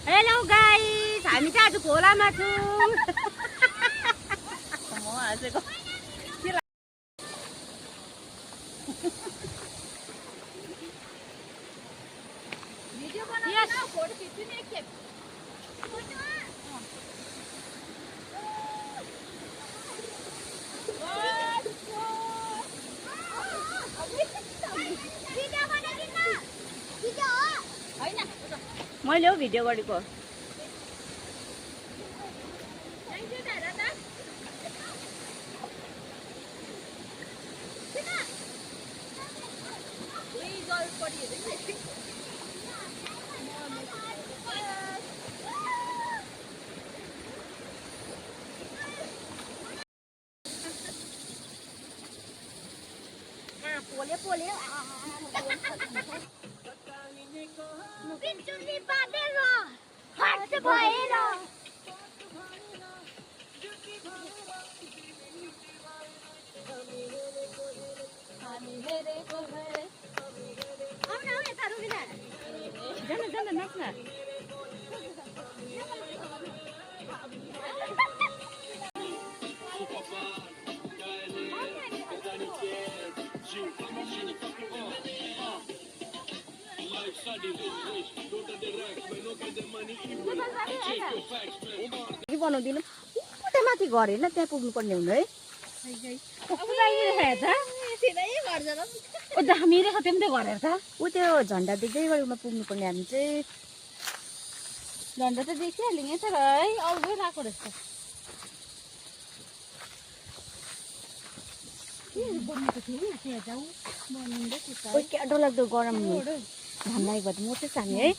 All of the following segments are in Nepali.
हेलो गाइस, हामी चाहिँ आज खोलामा छौँ। म हाँसेको भिडियो बनाउन फोटो खिच्छु नि एकखेप। मैले हो भिडियो गरेको। Polio. Pinchuli padero. Hat bhaero. हामी हेरेको भए आउन आउ यता रुबिना जान नाच्न बनाउँदिनु उता माथि घर होइन त्यहाँ पुग्नु पर्ने हुनु है दामी रहेछ त्यो पनि घर हेर्दा ऊ त्यो झन्डा देख्दै गरेकोमा पुग्नु पर्ने हामी चाहिँ झन्डा त देखिहाल्यो नि तर है आउँदै रहेको रहेछ क्या डरलाग्दो गरम घाम लागेको भए मोटै छ हामी है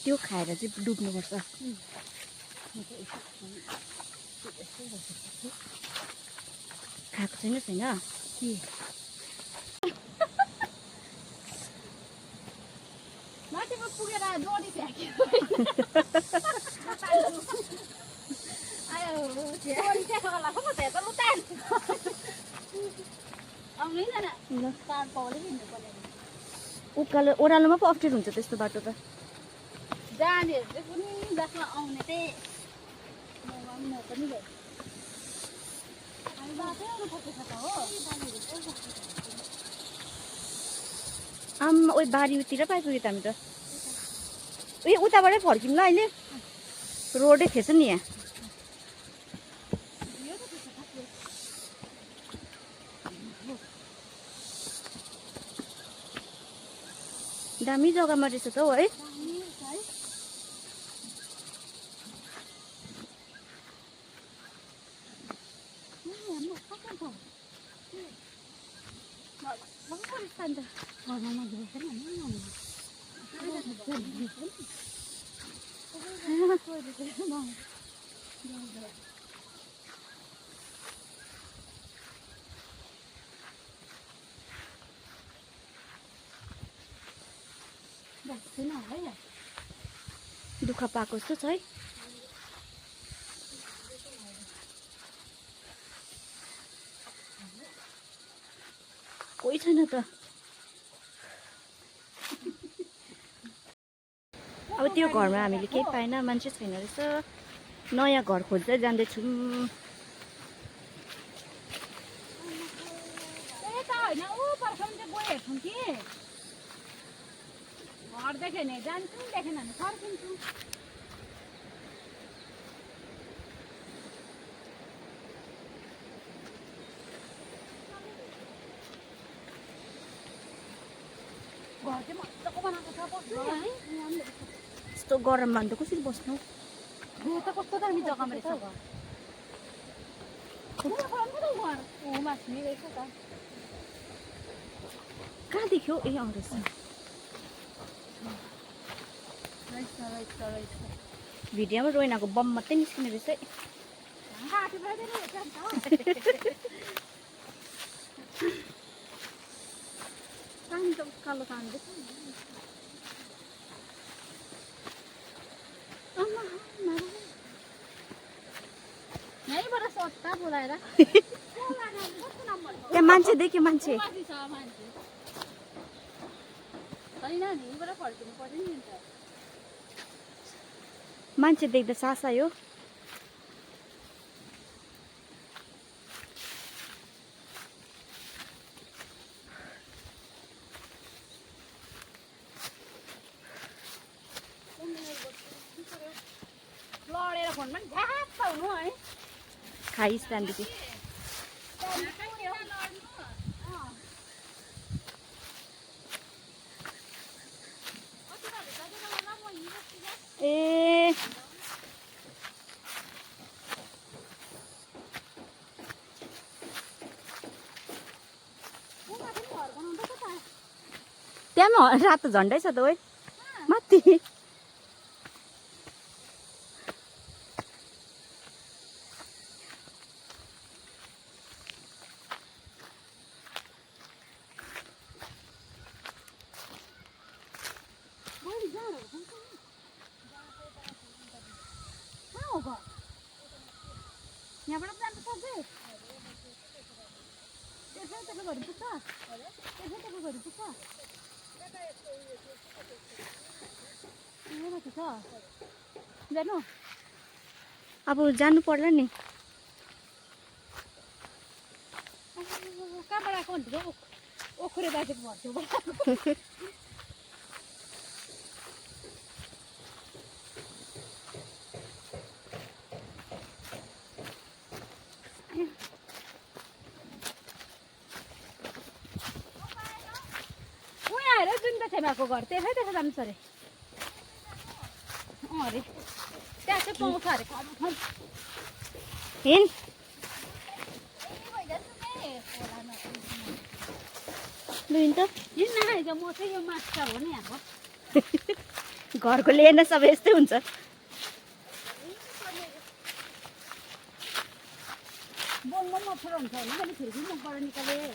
त्यो खाएर चाहिँ डुब्नुपर्छ खाएको छैन छैन माथिमा पुगेर डोरी फ्याँक्यो उकालो ओह्रालोमा पो अप्ठ्यारो हुन्छ त्यस्तो बाटो त जानेहरू चाहिँ कुनै बासमा आउने चाहिँ म पनि भयो आम्मा ओइ बारीतिर पाइपुग्यो त हामी त ए उताबाटै फर्किौँ ल अहिले रोडै थिएछ नि यहाँ दामी जग्गामा रहेछ त हौ है दुःख पाएको जस्तो छ है कोही छैन त अब त्यो घरमा हामीले केही पाएन मान्छे छैन रहेछ नयाँ घर खोज्दै जाँदैछौँ घर देखेन जान्छौँ देखेन भने फर्किन्छौँ घर चाहिँ मजाको बनाएको छ बस्नु है यस्तो गरममा अन्त कसरी बस्नु त कस्तो दामी जग्गामा रहेछ कहाँ देख्यो ए आउँदैछ भिडियोमा रोइनाको बम मात्रै निस्किने रहेछ है कालो काँड्दै यहीँबाट सट्टा बोलाएर त्यहाँ मान्छे देख्यो मान्छे मान्छे देख्दा सास आयो लडेर फोनमा झ्याप्प हुनु है खाइस त्यहाँदेखि ए त्यहाँ रातो झन्डै छ त ओइ माथि यहाँबाट जानु सक्छ त्यसै त्यसो गरी पुग्छ त्यसै त्यसो गरी पुग्छ माथि छ जानु अब जानु पर्ला नि कहाँबाट आएको हुन्छ ओखरे बाजेको भन्छु छेमाको घर त्यसै त्यसो जानु छ अरे अरे त्यहाँ चाहिँ पाउँछ अरे हिँड त हिँड्न आइज म चाहिँ यो मास्टर हो नि हाम्रो घरको लिएन सब यस्तै हुन्छ बोल्नु अप्ठ्यारो हुन्छ होइन मैले खिर्की मुखबाट निकालेँ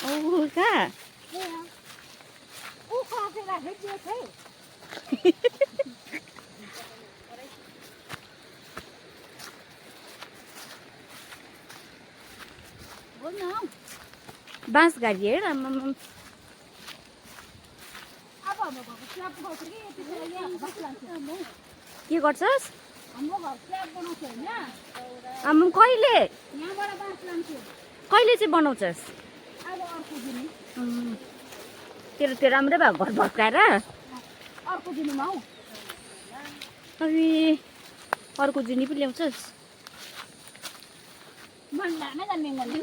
औ कहाँ ऊ काफे राखेको छ है बाँस गाडी हेर आम्माम अब हाम्रो घरको स्ल्याब बनाउँछ कि के गर्छस् हाम्रो घर स्ल्याब बनाउँछ होइन आम्माम कहिले यहाँबाट बाँस लान्छु कहिले चाहिँ बनाउँछस् अब अर्को दिन तेरो त्यो राम्रै भयो घर भत्काएर अर्को दिनमा हौ अनि अर्को जुनी पो ल्याउँछस् भन्दामै जान्ने भने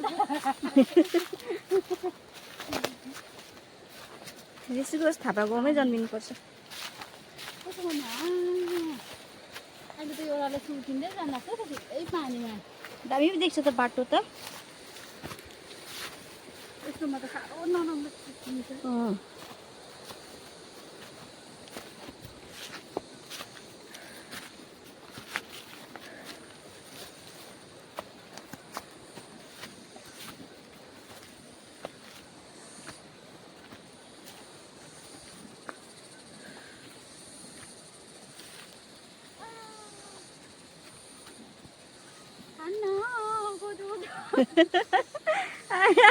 ऋषिकोश थापा गाउँमै जन्मिनुपर्छ कसो गर्नु अहिले त एउटाले सुल्किँदै जाँदा छ भित्रै पानीमा दामी पो देख्छ त बाटो त यस्तोमा त साह्रो नराम्रो हुन्छ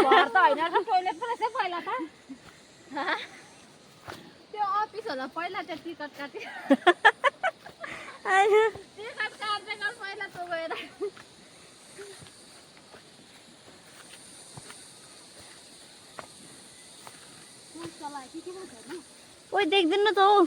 घर त होइन टोइलेट पो रहेछ पहिला त त्यो अफिस होला पहिला त्यो टिकट काट्यो टिकट काट्दै गर पहिला त गएर ओइ देख्दैन त हौ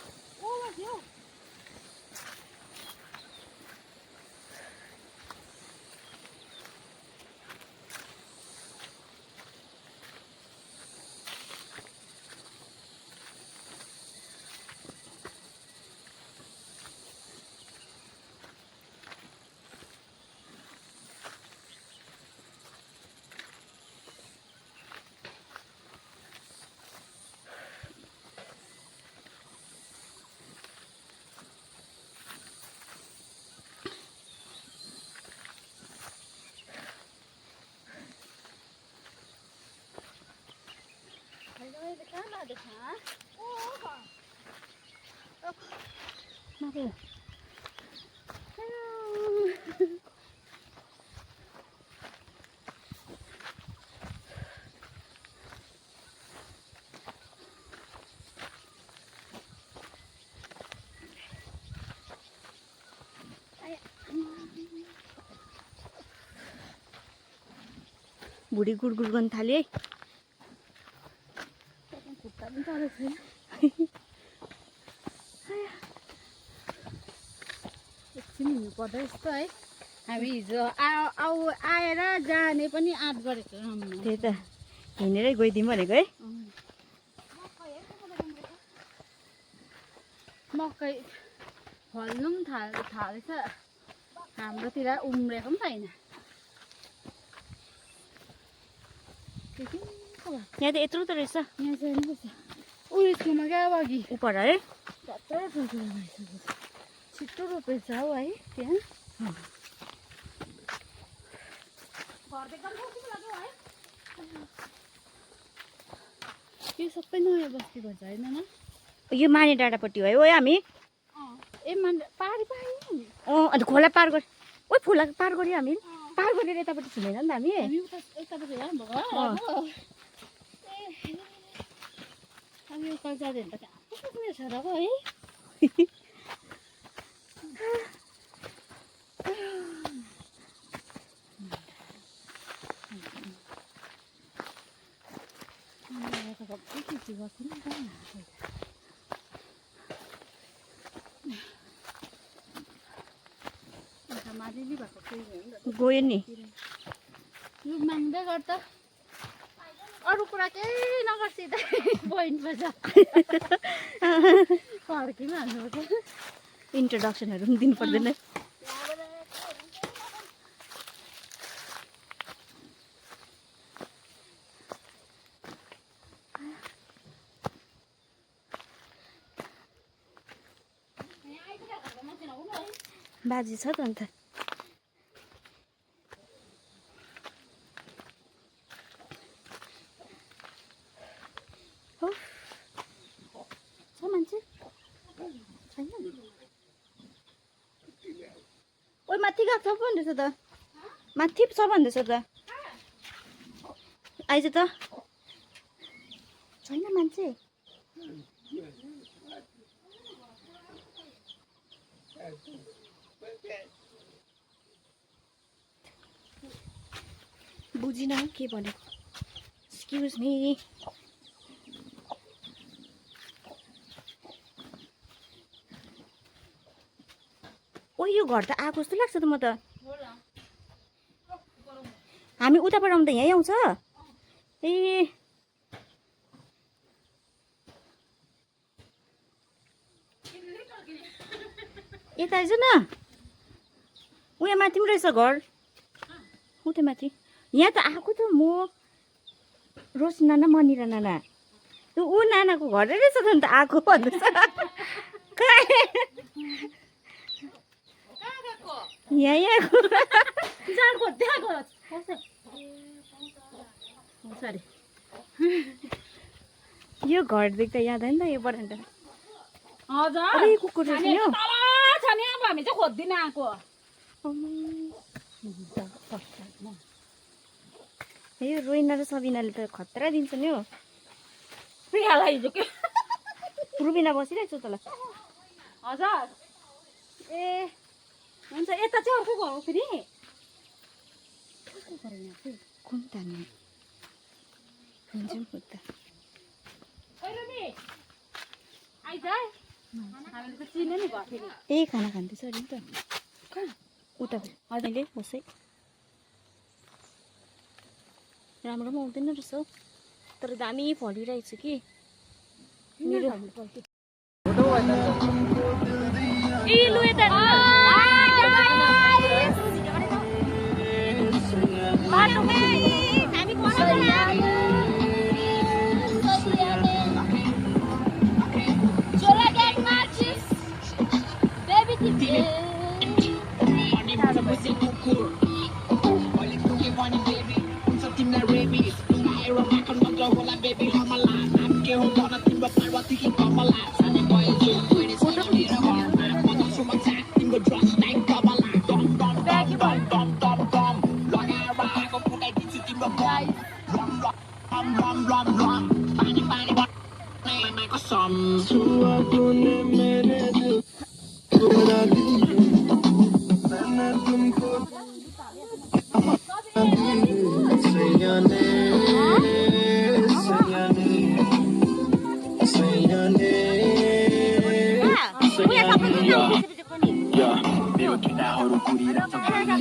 भुँडी गुडगुड गर्न थाल्यो है। खुट्टा पनि चलेको छैन। एकछिन हिँड्नु पर्दो यस्तो है। हामी हिजो आएर जाने पनि आँट गरेको छौँ। त्यही त हिँडेरै गइदिउँ भनेको है। मकै फल्नु पनि थालेछ। हाम्रोतिर उम्रेको पनि छैन। यहाँ त यत्रो त रहेछ। यहाँ छैन रहेछ। उयो छेउमा क्या अब अघि उपर है कत्रो ठुल्ठुलो भइसकेको छ। छिट्टो रोपेछ हौ है त्यहाँ। यो सबै नयाँ बस्तीको छ होइन न? यो माने डाँडापट्टि भयो है हामी। ए पारी पारी अन्त खोला पार गऱ्यो। ओ खोला पार गऱ्यो हामी। पार गरेर यतापट्टि छिमेन नि त हामी। यतापट्टि अब यो कल्चर हेर्नु त कहाँ पुग्ने छ र है। गयो नि यो माग्दै गर्दा अरू कुरा केही नगर्सिँदै पोइन्ट बन्छ। फर्किनु हाल्नुपर्छ। इन्ट्रोडक्सनहरू पनि दिनु पर्दैन। बाजी छ त अन्त। छ मान्छे छैन। ओ माथि गएको छ भन्दैछ त। माथि छ भन्दैछ त। आइज त। छैन मान्छे। बुझिन के भनेको। Excuse me. ओ यो घर त आएको जस्तो लाग्छ त म त। हामी उताबाट आउँदा यहीँ आउँछ। ए यता आइज न। उयो माथि पनि रहेछ घर। उता माथि यहाँ त आएको त म रोस नाना मनिरा नाना। त्यो ऊ नानाको घर रहेछ त अन्त आएको भन्दैछ। यहाँ आएको सरी यो घर देख्दा याद आयो नि त यो बरन्डा। हजुर कुकुर रहेछ नि हौ। छ नि अब हामी चाहिँ खोज्दिन आएको। यो रोइना र सबिनाले त खतरा दिन्छ नि हौ। प्रियालाई हिजो के रुबिना बसिरहेको छु तल। हजुर ए हुन्छ यता चाहिँ अर्को घर हो फेरि। कुन तान्ने हुन्छ त। ए खाना खाँदैछ अरे नि त। उता अहिले बसै राम्रो पनि आउँदैन रहेछ हौ। तर दामी फलिरहेछ कि मेरो। उया सबै पनि मेरो केटाहरू कुरिरहेछ